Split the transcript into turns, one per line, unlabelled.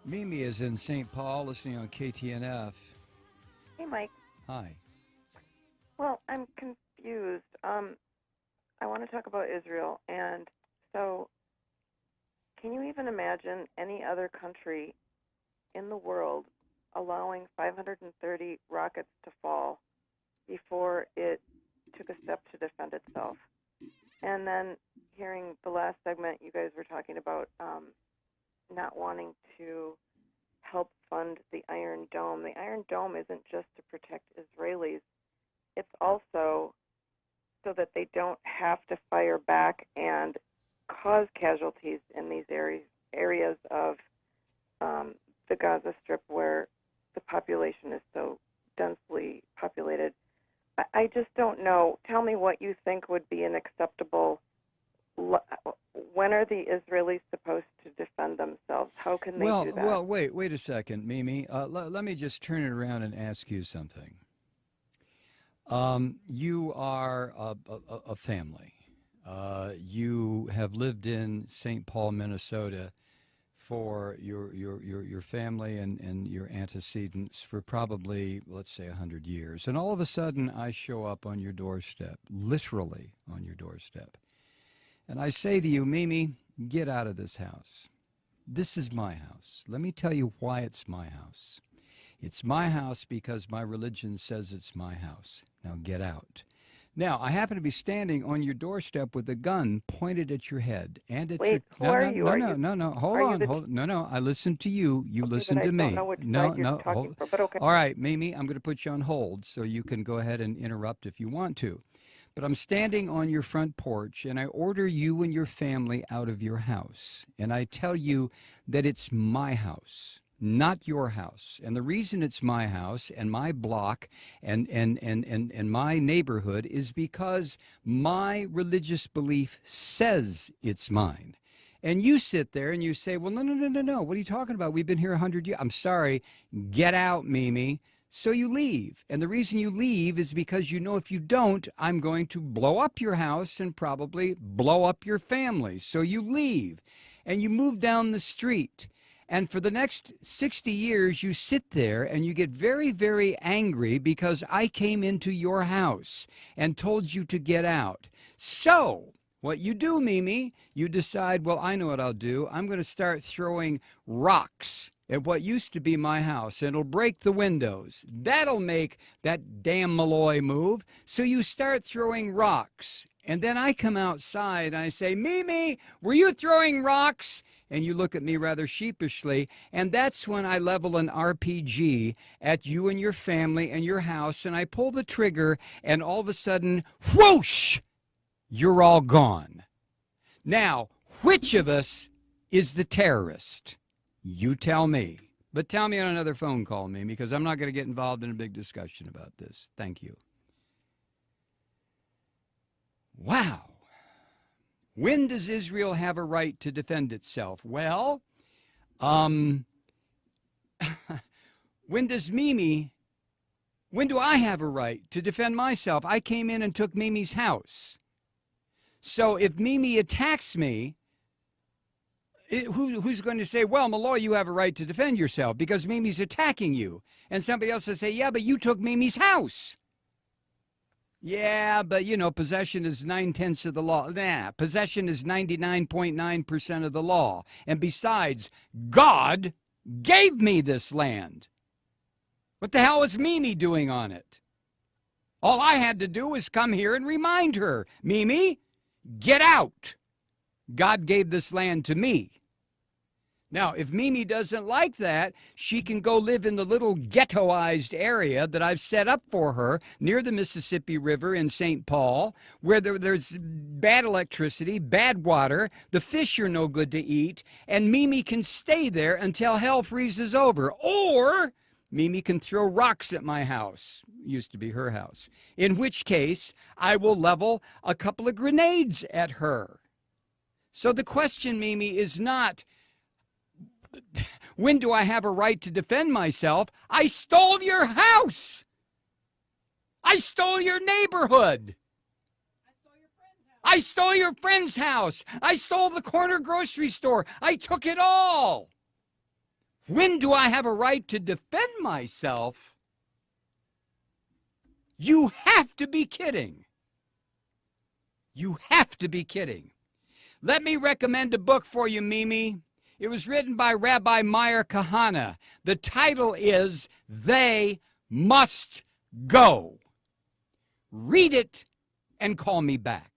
Mimi is in St. Paul listening on KTNF.
Hey, Mike.
Hi.
Well, I'm confused. I want to talk about Israel. And so, can you even imagine any other country in the world allowing 530 rockets to fall before it took a step to defend itself? And then hearing the last segment, you guys were talking about not wanting to help fund the Iron Dome. The Iron Dome isn't just to protect Israelis. It's also so that they don't have to fire back and cause casualties in these areas of the Gaza Strip where the population is so densely populated. I just don't know. Tell me what you think would be an acceptable. When are the Israelis supposed to defend themselves? How can they do that?
Well, wait a second, Mimi. Let me just turn it around and ask you something. You are a family. You have lived in St. Paul, Minnesota, for your family and your antecedents for probably, let's say, 100 years. And all of a sudden, I show up on your doorstep, literally on your doorstep. And I say to you, Mimi, get out of this house. This is my house. Let me tell you why it's my house. It's my house because my religion says it's my house. Now get out. Now, I happen to be standing on your doorstep with a gun pointed at your head and at
Wait,
your...
who are you?
No. Hold on. No. I listened to you. You
okay,
listened
but
to
I
me.
don't know which side you're talking from, but okay.
All right, Mimi, I'm going to put you on hold so you can go ahead and interrupt if you want to. But I'm standing on your front porch, and I order you and your family out of your house. And I tell you that it's my house, not your house. And the reason it's my house and my block and my neighborhood is because my religious belief says it's mine. And you sit there and you say, well, no. What are you talking about? We've been here 100 years. I'm sorry. Get out, Mimi. So you leave. And the reason you leave is because you know if you don't, I'm going to blow up your house and probably blow up your family. So you leave and you move down the street. And for the next 60 years, you sit there and you get very, very angry because I came into your house and told you to get out. So what you do, Mimi, you decide, well, I know what I'll do. I'm going to start throwing rocks at what used to be my house, and it'll break the windows. That'll make that damn Malloy move. So you start throwing rocks. And then I come outside and I say, Mimi, were you throwing rocks? And you look at me rather sheepishly. And that's when I level an RPG at you and your family and your house. And I pull the trigger and all of a sudden, whoosh, you're all gone. Now, which of us is the terrorist? You tell me. But tell me on another phone call, Mimi, because I'm not going to get involved in a big discussion about this. Thank you. Wow. When does Israel have a right to defend itself? Well, when do I have a right to defend myself? I came in and took Mimi's house. So if Mimi attacks me, who's going to say, well, Malloy, you have a right to defend yourself because Mimi's attacking you? And somebody else will say, yeah, but you took Mimi's house. Yeah, but, possession is 9/10 of the law. Nah, possession is 99.9% of the law. And besides, God gave me this land. What the hell is Mimi doing on it? All I had to do was come here and remind her, Mimi, get out. God gave this land to me. Now, if Mimi doesn't like that, she can go live in the little ghettoized area that I've set up for her near the Mississippi River in St. Paul, where there's bad electricity, bad water, the fish are no good to eat, and Mimi can stay there until hell freezes over. Or Mimi can throw rocks at my house. Used to be her house. In which case, I will level a couple of grenades at her. So the question, Mimi, is not, when do I have a right to defend myself? I stole your house. I stole your neighborhood. I stole your friend's house. I stole the corner grocery store. I took it all. When do I have a right to defend myself? You have to be kidding. You have to be kidding. Let me recommend a book for you, Mimi. It was written by Rabbi Meir Kahana. The title is They Must Go. Read it and call me back.